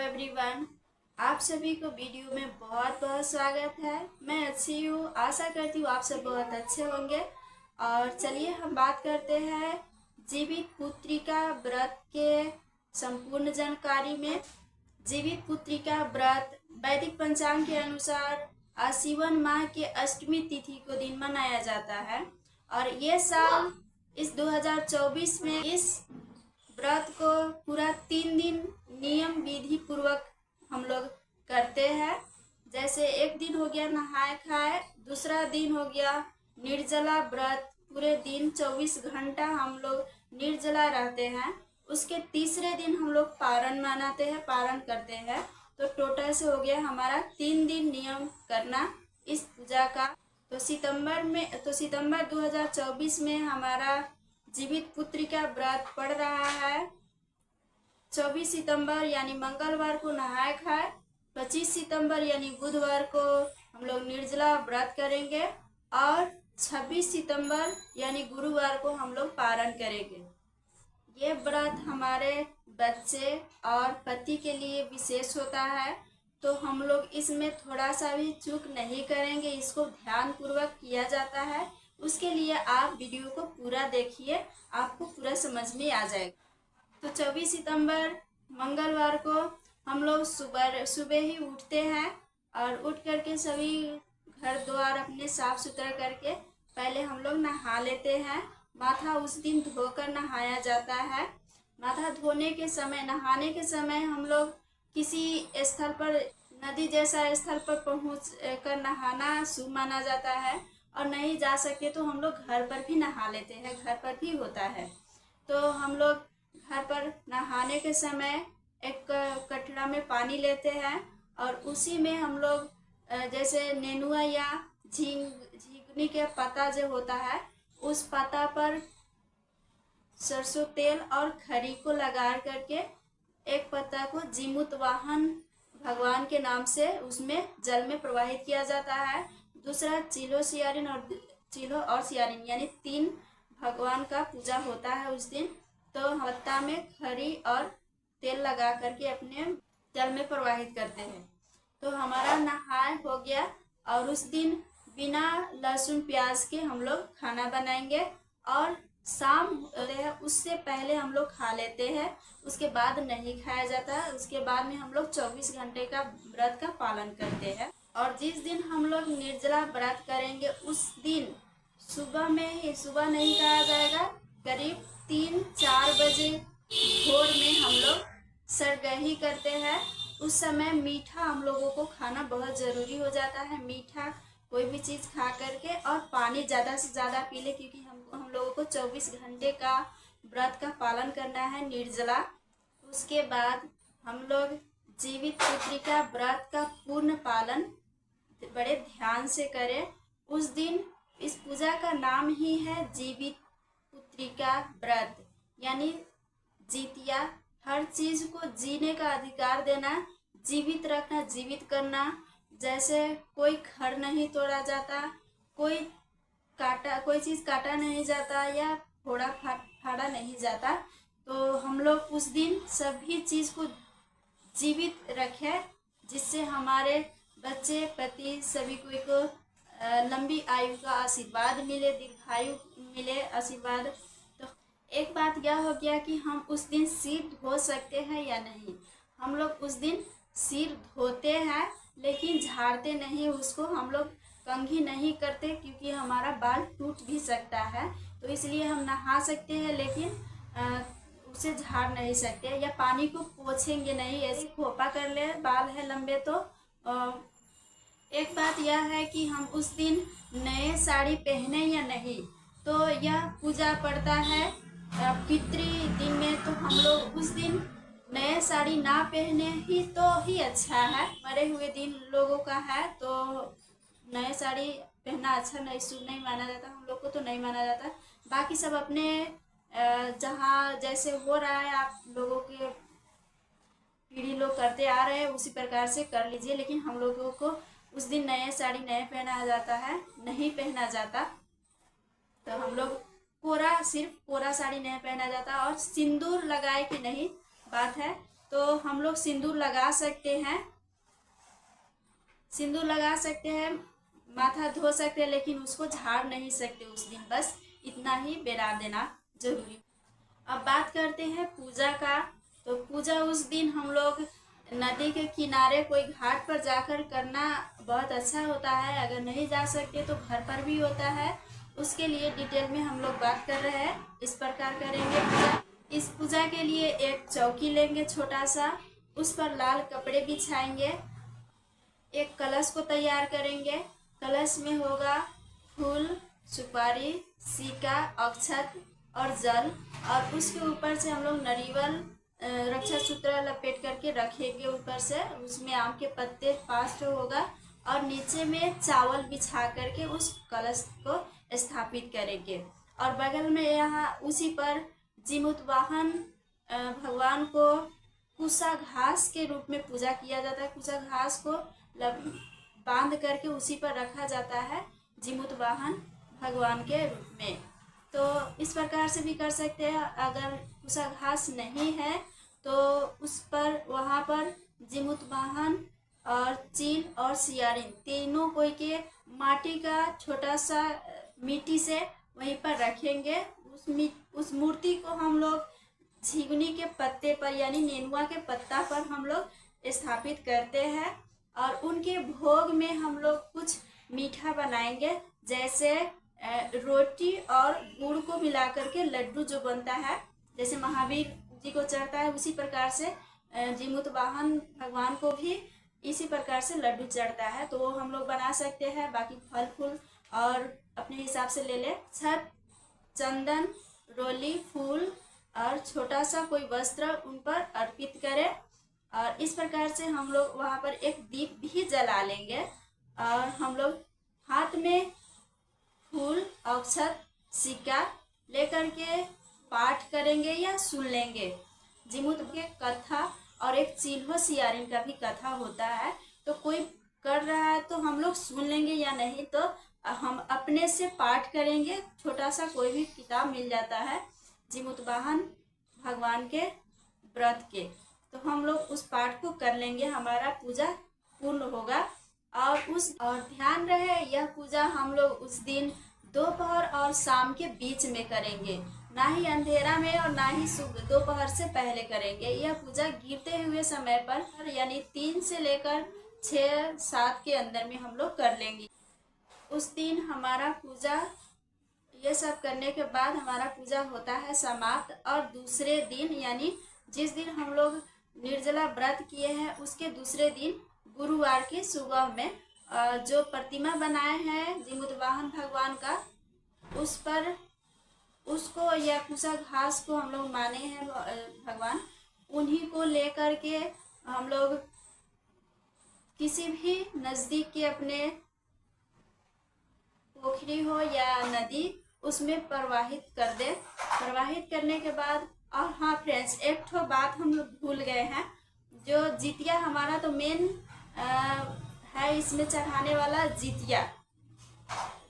Everyone, आप सभी को वीडियो में बहुत बहुत स्वागत है। मैं अच्छी हूँ, आशा करती हूँ आप सब बहुत अच्छे होंगे। और चलिए हम बात करते हैं जीवित पुत्रिका व्रत के संपूर्ण जानकारी में। जीवित पुत्रिका व्रत वैदिक पंचांग के अनुसार आश्विन माह के अष्टमी तिथि को दिन मनाया जाता है और ये साल इस 2024 में इस व्रत को पूरा 3 दिन नियम विधि पूर्वक हम लोग करते हैं। जैसे एक दिन हो गया नहाए खाए, दूसरा दिन हो गया निर्जला व्रत, पूरे दिन 24 घंटा हम लोग निर्जला रहते हैं। उसके तीसरे दिन हम लोग पारण मनाते हैं, पारण करते हैं। तो टोटल से हो गया हमारा 3 दिन नियम करना इस पूजा का। तो सितंबर 2024 में हमारा जीवित पुत्रिका व्रत पड़ रहा है। 24 सितंबर यानी मंगलवार को नहाए खाए, 25 सितंबर यानी बुधवार को हम लोग निर्जला व्रत करेंगे और 26 सितंबर यानी गुरुवार को हम लोग पारण करेंगे। ये व्रत हमारे बच्चे और पति के लिए विशेष होता है, तो हम लोग इसमें थोड़ा सा भी चूक नहीं करेंगे। इसको ध्यान पूर्वक किया जाता है। उसके लिए आप वीडियो को पूरा देखिए, आपको पूरा समझ में आ जाएगा। तो 24 सितंबर मंगलवार को हम लोग सुबह ही उठते हैं और उठ करके सभी घर द्वार अपने साफ सुथरा करके पहले हम लोग नहा लेते हैं। माथा उस दिन धोकर नहाया जाता है। माथा धोने के समय, नहाने के समय हम लोग किसी स्थल पर, नदी जैसा स्थल पर पहुँच कर नहाना शुभ माना जाता है। और नहीं जा सके तो हम लोग घर पर भी नहा लेते हैं, घर पर भी होता है। तो हम लोग घर पर नहाने के समय एक कटोरा में पानी लेते हैं और उसी में हम लोग जैसे नेनुआ या झिंगुनी के पत्ता जो होता है, उस पत्ता पर सरसों तेल और खरी को लगा करके एक पत्ता को जीमूत वाहन भगवान के नाम से उसमें जल में प्रवाहित किया जाता है। दूसरा चिलो और सियारिन यानी 3 भगवान का पूजा होता है उस दिन। तो पत्ता में खरी और तेल लगा करके अपने जल में प्रवाहित करते हैं। तो हमारा नहाय हो गया और उस दिन बिना लहसुन प्याज के हम लोग खाना बनाएंगे और शाम उससे पहले हम लोग खा लेते हैं। उसके बाद नहीं खाया जाता। उसके बाद में हम लोग 24 घंटे का व्रत का पालन करते हैं। और जिस दिन हम लोग निर्जला व्रत करेंगे उस दिन सुबह में ही, सुबह नहीं कहा जाएगा, करीब 3-4 बजे भोर में हम लोग सरगही करते हैं। उस समय मीठा हम लोगों को खाना बहुत ज़रूरी हो जाता है। मीठा कोई भी चीज़ खा करके और पानी ज़्यादा से ज़्यादा पी ले, क्योंकि हम लोगों को 24 घंटे का व्रत का पालन करना है निर्जला। उसके बाद हम लोग जीवित पुत्रिका व्रत का पूर्ण पालन बड़े ध्यान से करें। उस दिन इस पूजा का नाम ही है जीवित पुत्रिका व्रत, यानी जीतिया। हर चीज को जीने का अधिकार देना, जीवित रखना, जीवित करना। जैसे कोई घर नहीं तोड़ा जाता, कोई चीज काटा नहीं जाता या फोड़ा फाड़ा नहीं जाता। तो हम लोग उस दिन सभी चीज को जीवित रखें, जिससे हमारे बच्चे, पति सभी को लंबी आयु का आशीर्वाद मिले, दीर्घायु मिले आशीर्वाद। तो एक बात यह हो गया कि हम उस दिन सिर धो सकते हैं या नहीं। हम लोग उस दिन सिर धोते हैं लेकिन झाड़ते नहीं, उसको हम लोग कंघी नहीं करते, क्योंकि हमारा बाल टूट भी सकता है। तो इसलिए हम नहा सकते हैं लेकिन उसे झाड़ नहीं सकते, या पानी को पोछेंगे नहीं, ऐसे खोपा कर ले, बाल है लंबे तो। एक बात यह है कि हम उस दिन नए साड़ी पहने या नहीं, तो यह पूजा पड़ता है पितृ दिन में। तो हम लोग उस दिन नए साड़ी ना पहने ही अच्छा है। मरे हुए दिन लोगों का है तो नए साड़ी पहनना अच्छा नहीं, शुभ नहीं माना जाता। हम लोग को तो नहीं माना जाता। बाकी सब अपने जहाँ जैसे हो रहा है, आप लोगों के पीढ़ी लोग करते आ रहे हैं उसी प्रकार से कर लीजिए। लेकिन हम लोगों को उस दिन नए साड़ी नहीं पहना जाता है, नहीं पहना जाता। तो हम लोग सिर्फ कोरा साड़ी नहीं पहना जाता और सिंदूर लगाए कि नहीं बात है। तो हम लोग सिंदूर लगा सकते हैं, सिंदूर लगा सकते हैं, माथा धो सकते हैं, लेकिन उसको झाड़ नहीं सकते उस दिन, बस इतना ही बेरा देना जरूरी। अब बात करते हैं पूजा का। तो पूजा उस दिन हम लोग नदी के किनारे कोई घाट पर जाकर करना बहुत अच्छा होता है। अगर नहीं जा सकते तो घर पर भी होता है। उसके लिए डिटेल में हम लोग बात कर रहे हैं। इस प्रकार करेंगे पूजा। इस पूजा के लिए एक चौकी लेंगे छोटा सा, उस पर लाल कपड़े बिछाएंगे, एक कलश को तैयार करेंगे। कलश में होगा फूल, सुपारी, सिक्का, अक्षत और जल, और उसके ऊपर से हम लोग नारियल रक्षा सूत्र लपेट करके रखेंगे ऊपर से। उसमें आम के पत्ते 5 होगा, और नीचे में चावल बिछा करके उस कलश को स्थापित करेंगे। और बगल में यहाँ उसी पर जीमूत वाहन भगवान को कुसा घास के रूप में पूजा किया जाता है। कुसा घास को बांध करके उसी पर रखा जाता है जीमूत वाहन भगवान के रूप में। तो इस प्रकार से भी कर सकते हैं। अगर कुसा घास नहीं है तो उस पर वहाँ पर जीमूत वाहन और चील और सियारिन तीनों कोई के माटी का छोटा सा मिट्टी से वहीं पर रखेंगे। उस मूर्ति को हम लोग झिगुनी के पत्ते पर यानी नेनुआ के पत्ता पर हम लोग स्थापित करते हैं। और उनके भोग में हम लोग कुछ मीठा बनाएंगे, जैसे रोटी और गुड़ को मिला करके लड्डू जो बनता है, जैसे महावीर जी को चढ़ता है उसी प्रकार से जीमूत वाहन भगवान को भी इसी प्रकार से लड्डू चढ़ता है। तो वो हम लोग बना सकते हैं। बाकी फल फूल और अपने हिसाब से ले ले। छत, चंदन, रोली, फूल और छोटा सा कोई वस्त्र उन पर अर्पित करें। और इस प्रकार से हम लोग वहाँ पर एक दीप भी जला लेंगे। और हम लोग हाथ में फूल, अक्षत, सिक्का लेकर के पाठ करेंगे या सुन लेंगे। जीमूत के कथा और एक चिल्हो सियारिन का भी कथा होता है। तो कोई कर रहा है तो हम लोग सुन लेंगे, या नहीं तो हम अपने से पाठ करेंगे। छोटा सा कोई भी किताब मिल जाता है जीमूत वाहन भगवान के व्रत के, तो हम लोग उस पाठ को कर लेंगे, हमारा पूजा पूर्ण होगा। और ध्यान रहे यह पूजा हम लोग उस दिन दोपहर और शाम के बीच में करेंगे, ना ही अंधेरा में और ना ही सुबह दोपहर से पहले करेंगे। यह पूजा गिरते हुए समय पर यानी 3 से लेकर 6-7 के अंदर में हम लोग कर लेंगे। उस दिन हमारा पूजा, ये सब करने के बाद हमारा पूजा होता है समाप्त। और दूसरे दिन यानी जिस दिन हम लोग निर्जला व्रत किए हैं उसके दूसरे दिन गुरुवार की सुबह में जो प्रतिमा बनाए हैं जीमूत वाहन भगवान का, उस पर उसको या कुसा घास को हम लोग माने हैं भगवान, उन्हीं को लेकर के हम लोग किसी भी नज़दीक के अपने पोखरी हो या नदी उसमें प्रवाहित कर दे। प्रवाहित करने के बाद, और हाँ फ्रेंड्स, एक ठो बात हम लोग भूल गए हैं। जो जितिया हमारा तो मेन है इसमें चढ़ाने वाला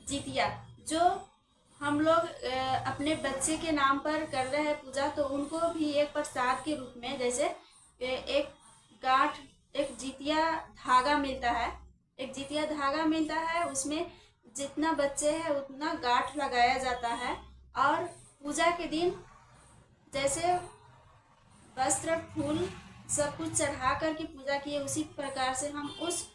जितिया जो हम लोग अपने बच्चे के नाम पर कर रहे हैं पूजा, तो उनको भी एक प्रसाद के रूप में, जैसे एक गांठ, एक जितिया धागा मिलता है, एक जितिया धागा मिलता है, उसमें जितना बच्चे हैं उतना गांठ लगाया जाता है। और पूजा के दिन जैसे वस्त्र, फूल सब कुछ चढ़ा करके पूजा किए, उसी प्रकार से हम उस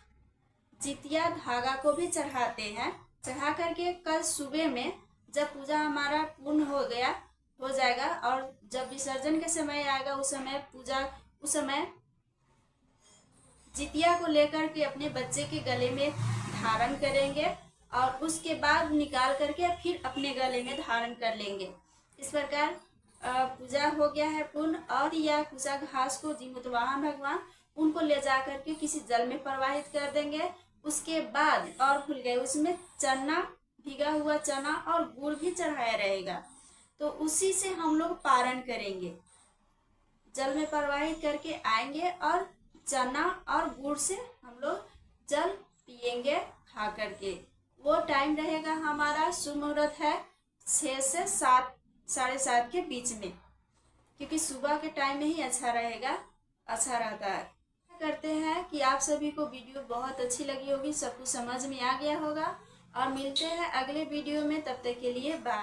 जितिया धागा को भी चढ़ाते हैं। चढ़ा करके कल सुबह में जब पूजा हमारा पूर्ण हो जाएगा और जब विसर्जन के समय आएगा उस समय जितिया को लेकर के अपने बच्चे के गले में धारण करेंगे और उसके बाद निकाल करके फिर अपने गले में धारण कर लेंगे। इस प्रकार पूजा हो गया है पूर्ण। और या कुसा घास को जीमूत वाहन भगवान उनको ले जा करके किसी जल में प्रवाहित कर देंगे। उसके बाद और भूल गए, उसमें चना, भीगा हुआ चना और गुड़ भी चढ़ाया रहेगा, तो उसी से हम लोग पारण करेंगे। जल में प्रवाहित करके आएंगे और चना और गुड़ से हम लोग जल पिएंगे खा करके। वो टाइम रहेगा हमारा शुभ मुहूर्त है 6 से 7, 7:30 के बीच में, क्योंकि सुबह के टाइम में ही अच्छा रहेगा। अच्छा रहता है। करते हैं कि आप सभी को वीडियो बहुत अच्छी लगी होगी, सब कुछ समझ में आ गया होगा और मिलते हैं अगले वीडियो में। तब तक के लिए बाय।